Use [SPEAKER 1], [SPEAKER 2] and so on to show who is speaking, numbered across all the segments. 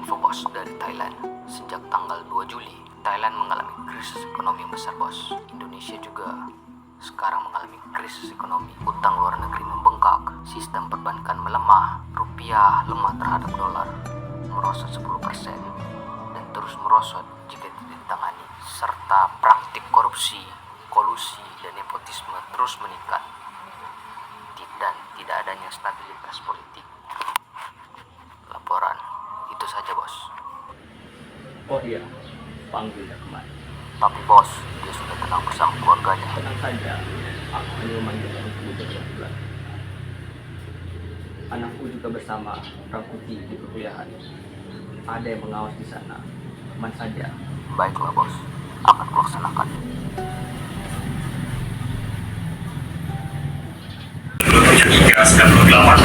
[SPEAKER 1] Info bos dari Thailand. Sejak tanggal 2 Juli, Thailand mengalami krisis ekonomi yang besar bos. Indonesia juga sekarang mengalami krisis ekonomi. Utang luar negeri membengkak, sistem perbankan melemah, rupiah lemah terhadap dolar, merosot 10% dan terus merosot jika tidak ditangani. Serta praktik korupsi, kolusi, dan nepotisme terus meningkat. Dan tidak adanya stabilitas politik. Laporan itu saja bos.
[SPEAKER 2] Oh iya, panggil dia kemari.
[SPEAKER 1] Tapi bos, dia sudah tenang bersama keluarganya.
[SPEAKER 2] Tenang saja, aku hanya memanggilkan untuk bulan. Anakku juga bersama Rangkuti di perkuliahan. Ada yang mengawas di sana. Aman saja.
[SPEAKER 1] Baiklah bos, akan kulaksanakan.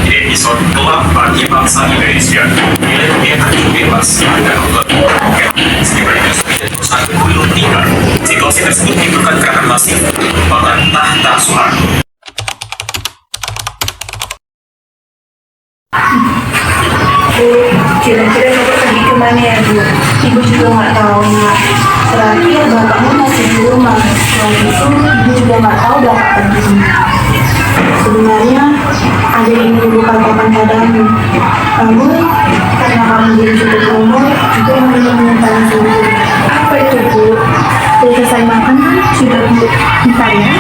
[SPEAKER 3] Di episode Gelap Bagi Bangsa Indonesia. Nilai rupiah terjun bebas agar satu puluh tiga. Situasi tersebut dibutuhkan karena masih merupakan tahta Soeharto.
[SPEAKER 4] Kira-kira Bapak pergi kemana ya Bu? Ibu juga nggak tahu nak. Terakhir bapakmu masih di rumah. Selain itu ibu juga nggak tahu bapak pergi. Sebenarnya ada yang ingin ibu katakan padamu. Namun karena kamu belum cukup umur, itu yang ingin menyimpan sendiri. Apa itu Bu? Sudah selesai makan? Sudah Bu? Bentar ya.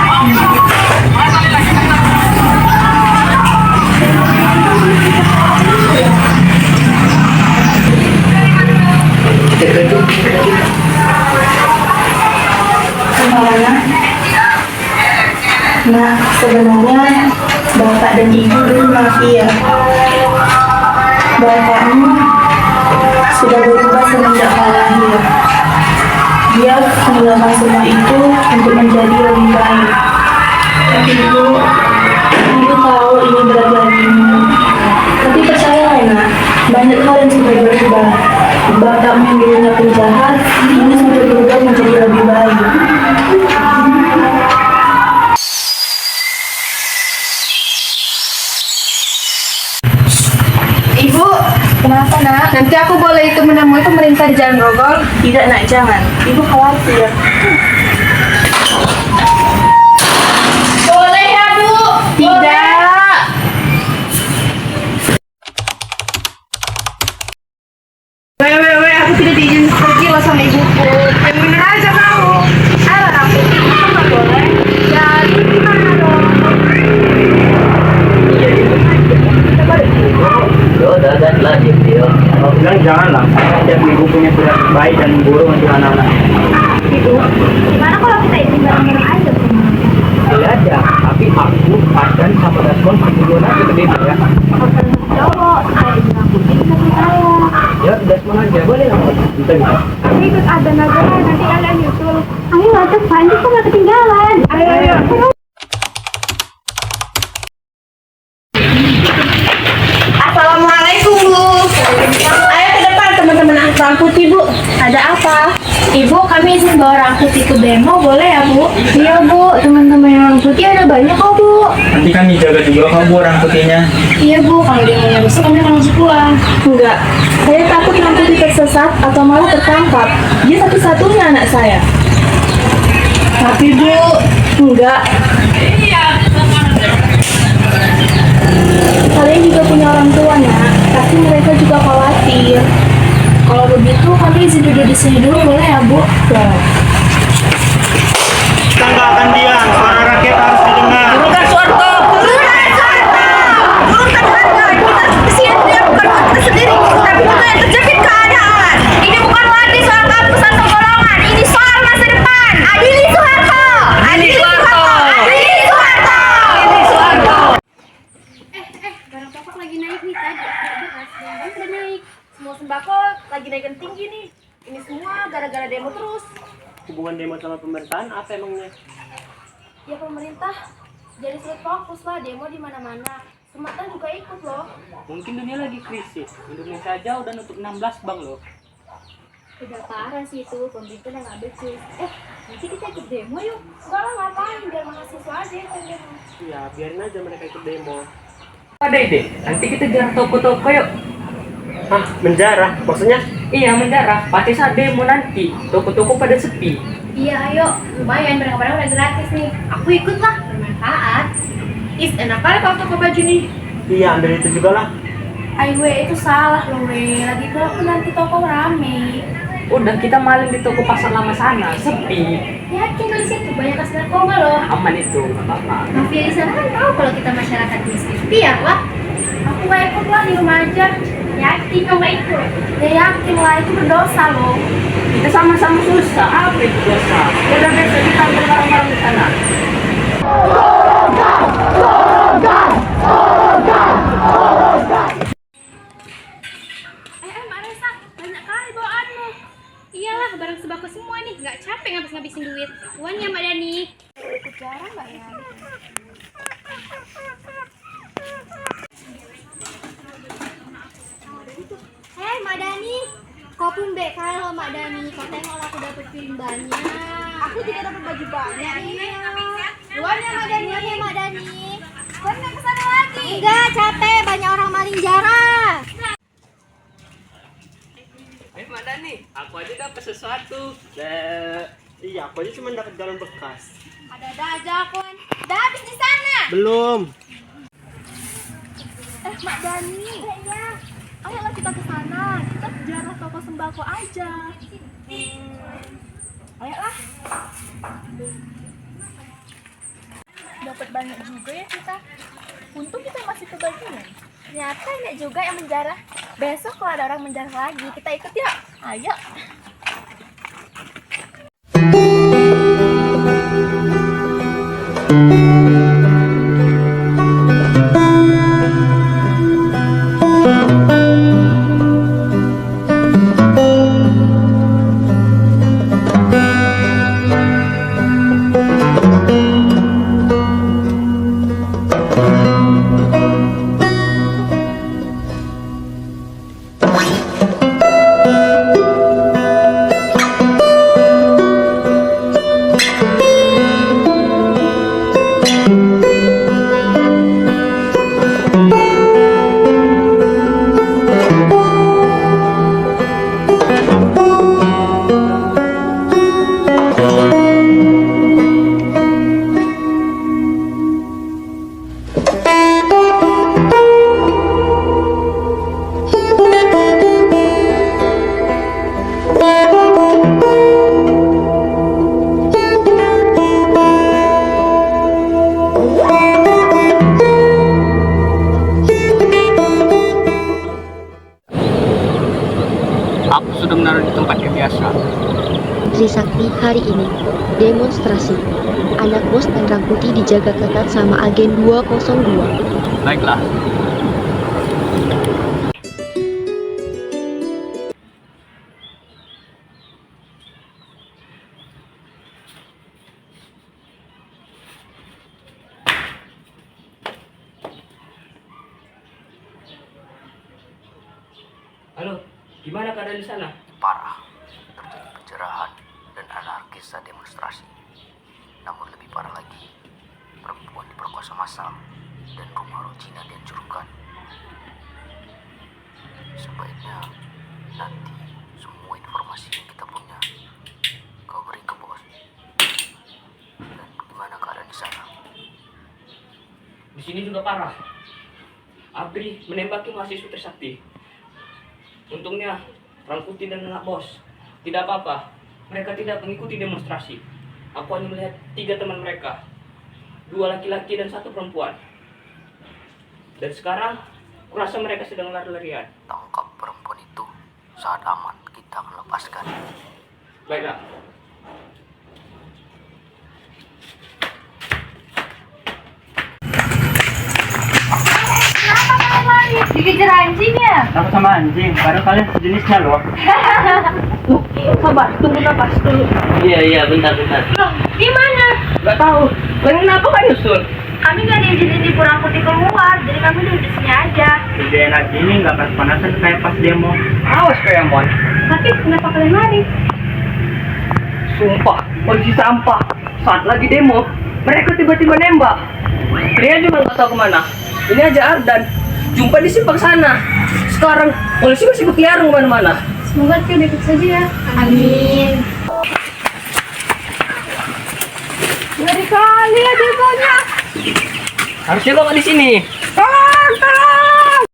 [SPEAKER 4] Kemana? Nah, sebenarnya bapak dan ibu dulu mafia. Bapakmu sudah berubah semenjak lahir. Dia meninggalkan semua itu untuk menjadi lebih baik. Tapi ibu tahu ini berat bagimu. Tapi percayalah nak, banyak hal yang sudah berubah. Bapakmu yang dulunya penjahat, ini sudah berubah menjadi lebih baik.
[SPEAKER 5] Ibu, kenapa nak? Nanti aku boleh itu menemui pemerintah di Jalan Grogol?
[SPEAKER 4] Tidak nak, jangan. Ibu khawatir.
[SPEAKER 5] Boleh ya Bu?
[SPEAKER 4] Tidak.
[SPEAKER 5] Weh, aku tidak diizin pergi loh sama ibuku. Yang bener aja kamu. Ayo aku, nggak boleh. Ya, gimana dong?
[SPEAKER 2] Dan lagi dia. Kalau bilang janganlah. Setiap ibu punya tugas baik dan buruk untuk anak-anak.
[SPEAKER 5] Ibu, gimana kalau kita izin bareng-bareng aja?
[SPEAKER 2] Tidak ada, tapi aku akan sama Daskon dulu nanti ke desa ya.
[SPEAKER 5] Bukan cowok, saya izin aku bisa saya.
[SPEAKER 2] Ya, Daskon aja boleh nggak? Bisa.
[SPEAKER 5] Aku ikut ada aja, nanti kalian nyusul. Ayo, cepat, nanti kok nggak ketinggalan. Ayo. Assalamualaikum Bu. Ayo ke depan teman-teman Rangkuti Bu. Ada apa? Ibu, kami izin bawa Rangkuti ke demo, boleh ya Bu? Iya Bu, teman-teman Rangkuti ada banyak kok Bu.
[SPEAKER 2] Nanti kami jaga juga kamu orang putihnya.
[SPEAKER 5] Iya Bu, kalau demonya besok kami akan langsung pulang. Enggak, saya takut Rangkuti tersesat atau malah tertangkap. Dia satu-satunya anak saya. Tapi Bu, enggak. Kalian juga punya orang tua nak, tapi mereka juga khawatir. Kalau begitu kami izin duduk di sini dulu boleh ya Bu?
[SPEAKER 6] Kita nggak akan diam, suara rakyat harus didengar.
[SPEAKER 5] Bukan Soeharto. Kita sendiri, tapi kita yang terjepit keadaan. Ini bukan lagi soal kehapusan golongan, ini soal masa depan. Adili Soeharto. Adili Soeharto. Adili Soeharto. Adili Soeharto. Barang pokok lagi naik nih tadi. Barang udah naik. Semua sembako lagi naikin tinggi nih. Ini semua gara-gara demo terus.
[SPEAKER 6] Hubungan demo sama pemerintahan apa emangnya?
[SPEAKER 5] Ya pemerintah jadi sulit fokus lah, demo di mana-mana. Sumatera juga ikut loh.
[SPEAKER 6] Mungkin dunia lagi krisis. Indonesia aja udah nutup 16 bank loh.
[SPEAKER 5] Udah parah sih itu, pemerintah udah nggak becus. Nanti kita ikut demo yuk. Enggak lah, ngapain, biar mahasiswa aja yang demo.
[SPEAKER 6] Iya, biarin aja mereka ikut demo.
[SPEAKER 2] Ada ide, nanti kita jalan toko-toko yuk.
[SPEAKER 7] Hah, menjarah? Maksudnya?
[SPEAKER 6] Iya, mendarat. Pasti saat demo nanti, toko-toko pada sepi.
[SPEAKER 5] Iya, ayo. Lumayan, barang-barang udah gratis nih. Aku ikut lah, bermanfaat. Is, enak kali kalau toko baju nih.
[SPEAKER 7] Iya, ambil itu juga lah.
[SPEAKER 4] Aiwe itu salah loh we. Lagi pula aku nanti toko rame.
[SPEAKER 6] Udah, kita maling di toko pasar lama sana, sepi.
[SPEAKER 5] Yakin dari situ banyak kas narkoba loh.
[SPEAKER 6] Aman itu, nggak apa-apa.
[SPEAKER 5] Mafia di sana kan tahu kalau kita masyarakat miskin. Biarlah.
[SPEAKER 4] Aku gak ikut lah di rumah aja.
[SPEAKER 5] Yakin kamu gak ikut?
[SPEAKER 4] Ya yakin lah, itu berdosa loh.
[SPEAKER 6] Kita sama-sama susah, apa itu dosa? Udah besok kita ambil barang-barang di sana.
[SPEAKER 5] Mak Resa, banyak kali bawaanmu. Iyalah, barang sembako semua nih. Nggak capek ngabis-ngabisin duit. Uang ya, Mbak Dani.
[SPEAKER 4] Ikut jarang gak ya?
[SPEAKER 5] Hei, Mbak Dani. Kau pun baik kalau Mbak Dani. Kau tengoklah aku dapet piring banyak.
[SPEAKER 4] Aku juga dapat baju banyak.
[SPEAKER 5] Uang ya, Mbak Dani. Uang ya, Mbak Dani. Kau nggak kesana lagi? Enggak, capek. Banyak orang maling jarah.
[SPEAKER 6] Mbak Dani, aku aja dapat sesuatu.
[SPEAKER 7] Iya, aku aja cuma dapat galon bekas.
[SPEAKER 5] Ada-ada aja, Kon. Udah habis di sana.
[SPEAKER 7] Belum.
[SPEAKER 4] Mak Dani.
[SPEAKER 5] Iya.
[SPEAKER 4] Ayolah kita ke sana. Kita jarah toko sembako aja. Ayolah. Dapat banyak juga ya kita. Untung kita masih kebagian. Ternyata ini juga yang menjarah. Besok kalau ada orang menjarah lagi, kita ikut ya. Ayo.
[SPEAKER 2] Aku sudah menaruh di tempat yang biasa.
[SPEAKER 8] Trisakti hari ini, demonstrasi. Anak bos dan Rangkuti dijaga ketat sama agen 202.
[SPEAKER 2] Baiklah.
[SPEAKER 6] Halo, gimana keadaan di sana?
[SPEAKER 1] Parah, terjadi penjarahan dan anarkis saat demonstrasi. Namun lebih parah lagi, perempuan diperkosa massal dan rumah Rojina dihancurkan. Sebaiknya nanti semua informasi yang kita punya kau beri ke bos. Dan gimana keadaan di sana?
[SPEAKER 6] Di sini juga parah. Abri menembaki mahasiswa Trisakti. Untungnya Rangkuti dan anak bos tidak apa-apa. Mereka tidak mengikuti demonstrasi. Aku hanya melihat 3 teman mereka, 2 laki-laki dan 1 perempuan. Dan sekarang kurasa mereka sedang lari-larian.
[SPEAKER 1] Tangkap perempuan itu, saat aman kita akan lepaskan.
[SPEAKER 6] Baiklah.
[SPEAKER 4] Dikejar anjing ya?
[SPEAKER 7] Takut sama anjing, baru kalian sejenisnya loh.
[SPEAKER 4] Sabar, tunggu nafas dulu.
[SPEAKER 6] Iya, bentar.
[SPEAKER 4] Loh, gimana?
[SPEAKER 6] Gak tahu. Kenapa kan nyusul?
[SPEAKER 4] Kami gak diizinin di Purangkuti keluar, jadi kami duduk di sini aja.
[SPEAKER 7] Ide enak gini nggak panas-panasan kayak pas demo.
[SPEAKER 6] Awas kayak mon.
[SPEAKER 4] Tapi kenapa kalian lari?
[SPEAKER 6] Sumpah, polisi sampah. Saat lagi demo, mereka tiba-tiba nembak. Dia juga nggak tahu kemana. Ini aja Ardan. jumpa di simpang sana. Sekarang polisi masih berkeliaran kemana-mana.
[SPEAKER 5] Semoga dia baik saja ya. Amin. Dari kali ya demonya.
[SPEAKER 6] Harusnya lo nggak di sini.
[SPEAKER 5] Tolong, tolong.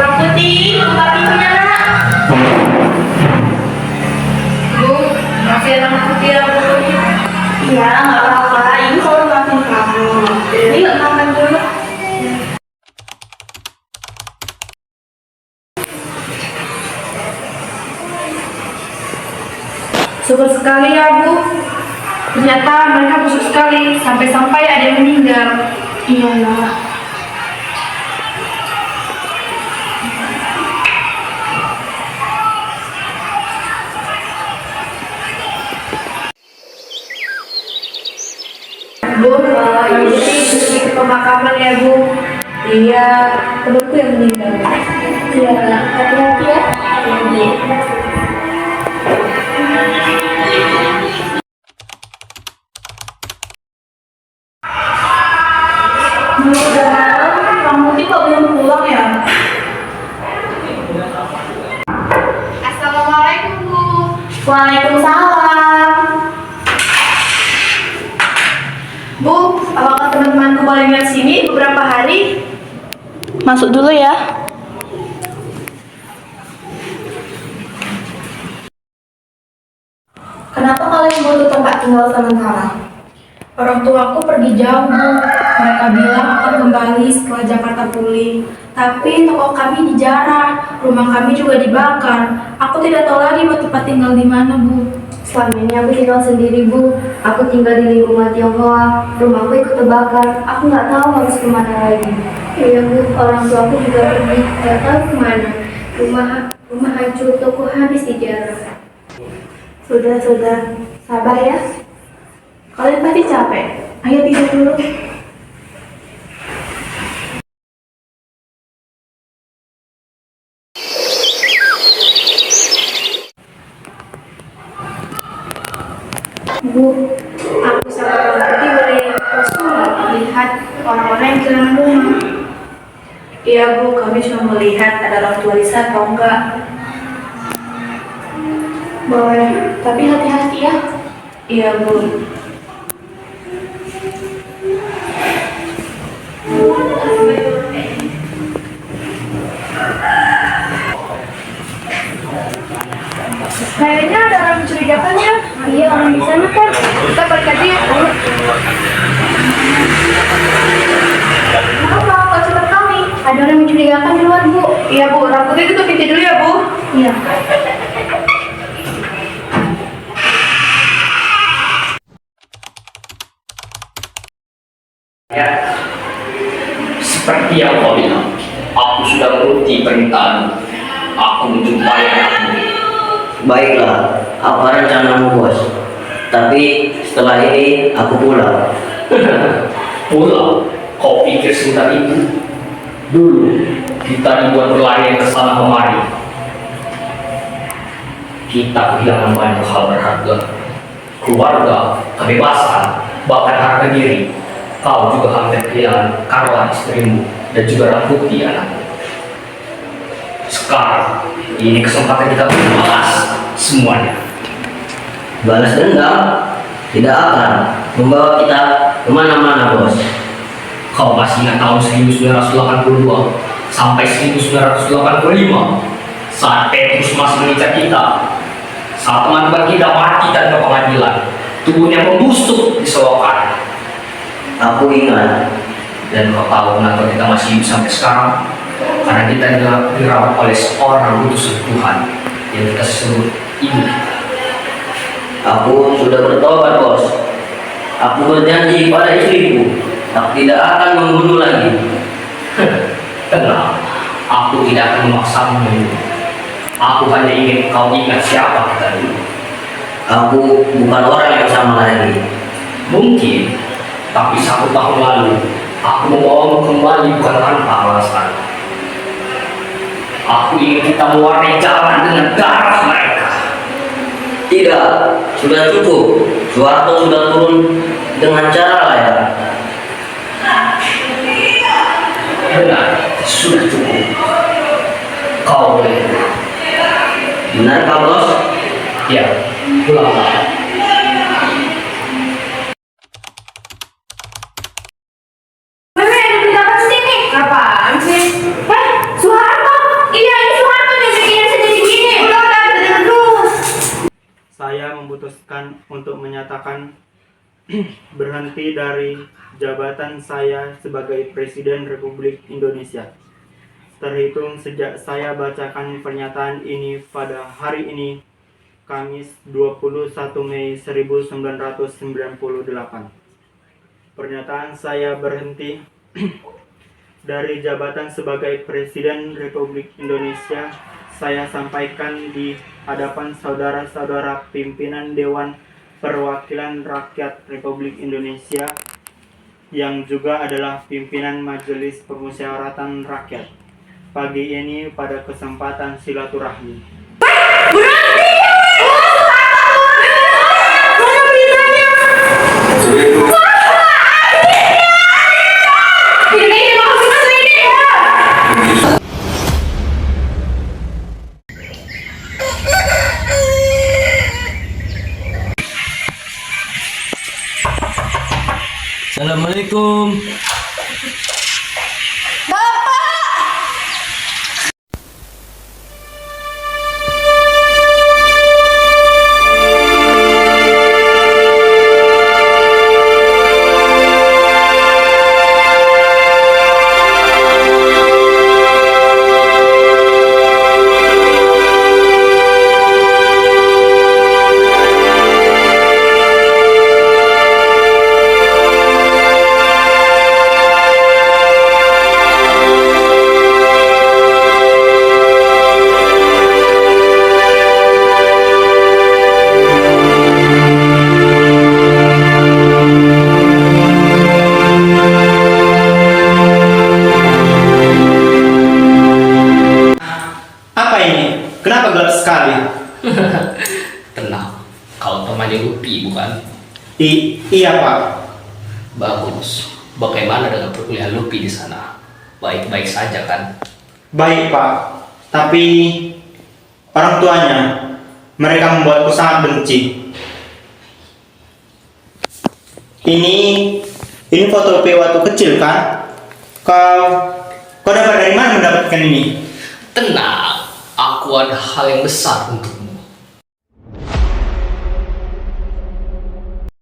[SPEAKER 5] Bang Putih, buka pintunya nak. Bu, masih ada Bang Putih ya Bu. Iya, nggak apa-apa. Ini selalu maafin kamu. Jadi nggak makan dulu. Syukur sekali ya Bu. Ternyata mereka busuk sekali sampai-sampai ada yang meninggal. Iyalah. Bu, ini pergi ke pemakaman ya Bu. Iya, temanku yang meninggal. Iya, hati-hati ya. Iya. Kamu kok belum pulang ya? Assalamualaikum Bu. Waalaikumsalam. Bu, apakah teman-temanku boleh lihat sini beberapa hari? Masuk dulu ya. Kenapa kalian butuh tempat tinggal sementara? Orang tuaku pergi jauh, Bu. Mereka bilang akan kembali setelah Jakarta pulih. Tapi toko kami dijarah, rumah kami juga dibakar. Aku tidak tahu lagi buat tempat tinggal di mana, Bu. Selama ini aku tinggal sendiri, Bu. Aku tinggal di lingkungan Tionghoa. Rumahku ikut terbakar. Aku nggak tahu harus kemana lagi. Iya, Bu. Orang tuaku juga pergi. Nggak tahu kemana. Rumah hancur, toko habis dijarah. Sudah. Sabar ya. Kalian pasti capek. Ayo tidur dulu. Bu, aku sama Bang Putih boleh nggak melihat orang-orang yang kehilangan rumah? Iya Bu, kami cuma melihat ada orang tulisan atau enggak. Boleh, tapi hati-hati ya. Iya Bu. Kayaknya ada orang mencurigakan ya. Iya, orang di sana kan. Kita balik aja ya. Kenapa? Kok cepat kami? Ada orang mencurigakan di luar, Bu. Iya, Bu. Rambutnya tutup pintu dulu ya, Bu. Iya.
[SPEAKER 6] Ya, seperti yang kau bilang, aku sudah menuruti permintaan. Aku menjumpai anakmu.
[SPEAKER 9] Baiklah, apa rencanamu bos? Tapi setelah ini aku pulang.
[SPEAKER 6] Pulang? Kau pikir sebentar itu? Dulu kita dibuat berlari ke sana kemari. Kita kehilangan banyak hal berharga. Keluarga, kebebasan, bahkan harga diri. Kau juga hampir kehilangan Carla istrimu dan juga Rangkuti anakmu. Sekarang, ini kesempatan kita untuk membalas semuanya.
[SPEAKER 9] Balas dendam tidak akan membawa kita kemana-mana bos.
[SPEAKER 6] Kau masih ingat tahun 1982 sampai 1985 saat Petrus masih mengincar kita, saat teman-teman kita mati tanpa pengadilan, tubuhnya membusuk di selokan.
[SPEAKER 9] Aku ingat.
[SPEAKER 6] Dan kau tahu kenapa kita masih hidup sampai sekarang? Karena kita dirawat oleh seorang utusan Tuhan yang kita sebut ibu kita.
[SPEAKER 9] Aku sudah bertobat bos. Aku berjanji pada istriku, aku tidak akan membunuh lagi.
[SPEAKER 6] Tenang, aku tidak akan memaksamu membunuh. Aku hanya ingin kau ingat siapa kita dulu.
[SPEAKER 9] Aku bukan orang yang sama lagi.
[SPEAKER 6] Mungkin, tapi 1 tahun lalu aku membawamu kembali bukan tanpa alasan. Aku ingin kita mewarnai jalan dengan darah mereka.
[SPEAKER 9] Tidak, sudah cukup. Soeharto sudah turun dengan cara layak.
[SPEAKER 6] Benar, sudah cukup. Kau boleh.
[SPEAKER 9] Benarkah bos?
[SPEAKER 6] Ya, pulanglah.
[SPEAKER 5] Bebe, ada berita apa sini? Apaan sih? Soeharto? Iya, ini Soeharto yang bikinnya sendiri gini. Udah, dengar dulu.
[SPEAKER 7] Saya memutuskan untuk menyatakan berhenti dari jabatan saya sebagai Presiden Republik Indonesia. Terhitung sejak saya bacakan pernyataan ini pada hari ini, Kamis 21 Mei 1998. Pernyataan saya berhenti dari jabatan sebagai Presiden Republik Indonesia saya sampaikan di hadapan saudara-saudara pimpinan Dewan Perwakilan Rakyat Republik Indonesia yang juga adalah pimpinan Majelis Permusyawaratan Rakyat pagi ini pada kesempatan silaturahmi.
[SPEAKER 9] Assalamualaikum.
[SPEAKER 7] Apa ini? Kenapa gelap sekali?
[SPEAKER 6] Tenang, kau temannya Lupi bukan?
[SPEAKER 7] Iya Pak.
[SPEAKER 6] Bagus. Bagaimana dengan perkuliahan Lupi di sana? Baik-baik saja kan?
[SPEAKER 7] Baik Pak. Tapi orang tuanya, mereka membuatku sangat benci. Ini foto P waktu kecil kan? Kau dapat dari mana mendapatkan ini?
[SPEAKER 6] Tenang, aku ada hal yang besar untuk